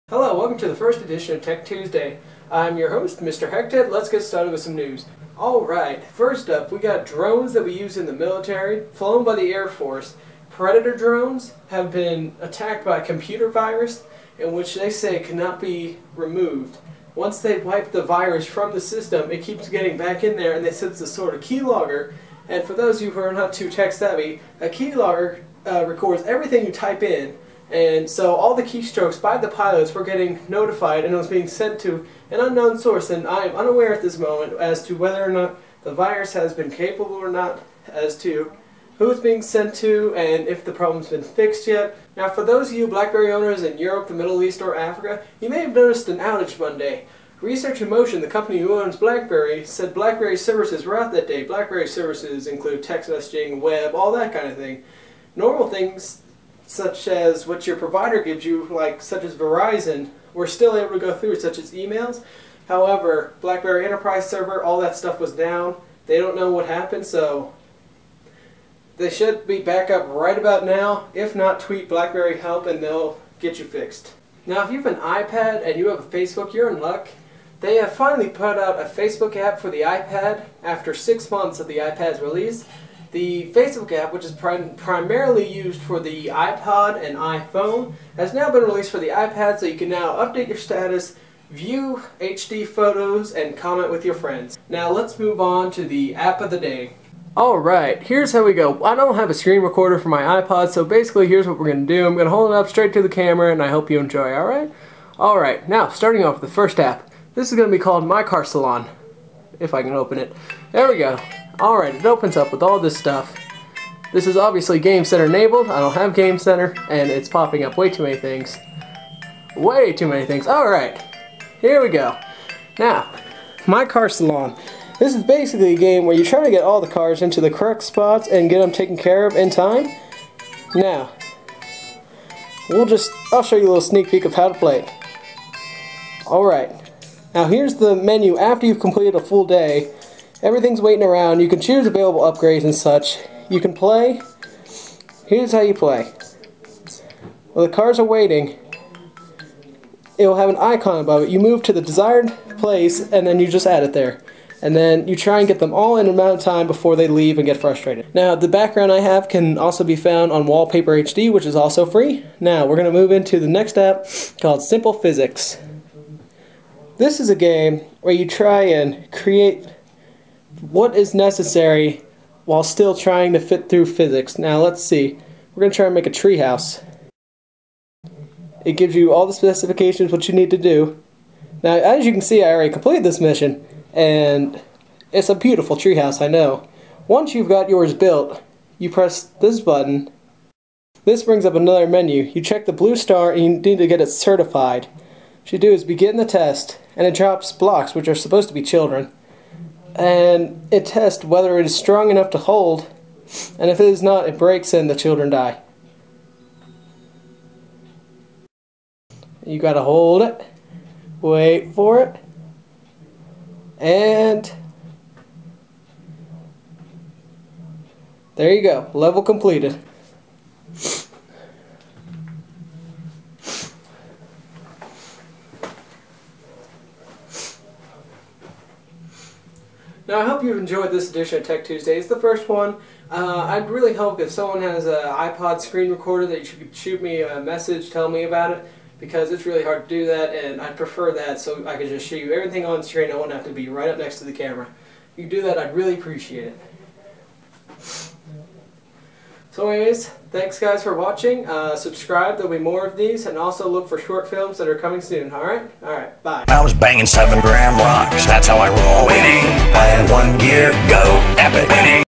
Hello, welcome to the first edition of Tech Tuesday. I'm your host, Mr. Hected. Let's get started with some news. Alright, first up, we got drones that we use in the military, flown by the Air Force. Predator drones have been attacked by a computer virus in which they say cannot be removed. Once they wipe the virus from the system, it keeps getting back in there, and they said it's a sort of keylogger. And for those of you who are not too tech savvy, a keylogger records everything you type in. And so all the keystrokes by the pilots were getting notified, and it was being sent to an unknown source, and I am unaware at this moment as to whether or not the virus has been capable or not, as to who it's being sent to and if the problem's been fixed yet. Now, for those of you BlackBerry owners in Europe, the Middle East, or Africa, you may have noticed an outage Monday. Research in Motion, the company who owns BlackBerry, said BlackBerry services were out that day. BlackBerry services include text messaging, web, all that kind of thing. Normal things such as what your provider gives you, such as Verizon, we're still able to go through, such as emails. However, BlackBerry Enterprise server, all that stuff was down. They don't know what happened, so they should be back up right about now. If not, tweet BlackBerry help and they'll get you fixed. Now, if you have an iPad and you have a Facebook, you're in luck. They have finally put out a Facebook app for the iPad after 6 months of the iPad's release. The Facebook app, which is primarily used for the iPod and iPhone, has now been released for the iPad, so you can now update your status, view HD photos, and comment with your friends. Now let's move on to the app of the day. Alright, here's how we go. I don't have a screen recorder for my iPod, so basically here's what we're going to do. I'm going to hold it up straight to the camera, and I hope you enjoy, alright? Alright, now starting off with the first app. This is going to be called My Car Salon, if I can open it. There we go. Alright, it opens up with all this stuff. This is obviously Game Center enabled. I don't have Game Center, and it's popping up way too many things. Way too many things. Alright, here we go. Now, My Car Salon. This is basically a game where you try to get all the cars into the correct spots and get them taken care of in time. Now, I'll show you a little sneak peek of how to play it. Alright, now here's the menu after you've completed a full day. Everything's waiting around. You can choose available upgrades and such. You can play. Here's how you play. While the cars are waiting, it will have an icon above it. You move to the desired place and then you just add it there. And then you try and get them all in an amount of time before they leave and get frustrated. Now, the background I have can also be found on Wallpaper HD, which is also free. Now, we're going to move into the next app called Simple Physics. This is a game where you try and create what is necessary while still trying to fit through physics. Now let's see. We're going to try and make a treehouse. It gives you all the specifications what you need to do. Now, as you can see, I already completed this mission, and it's a beautiful treehouse, I know. Once you've got yours built, you press this button. This brings up another menu. You check the blue star and you need to get it certified. What you do is begin the test, and it drops blocks, which are supposed to be children. And it tests whether it is strong enough to hold, and if it is not, it breaks and the children die. You gotta hold it, wait for it, and there you go, level completed. Now, I hope you've enjoyed this edition of Tech Tuesday. It's the first one. I'd really hope if someone has an iPod screen recorder that you could shoot me a message, tell me about it, because it's really hard to do that, and I'd prefer that so I could just show you everything on screen. I wouldn't have to be right up next to the camera. If you could do that, I'd really appreciate it. So anyways, thanks guys for watching. Subscribe, there'll be more of these, and also look for short films that are coming soon, alright? Alright, bye. I was banging 7-gram rocks, that's how I roll. Winning, I had 1 gear, go, epic. Winning.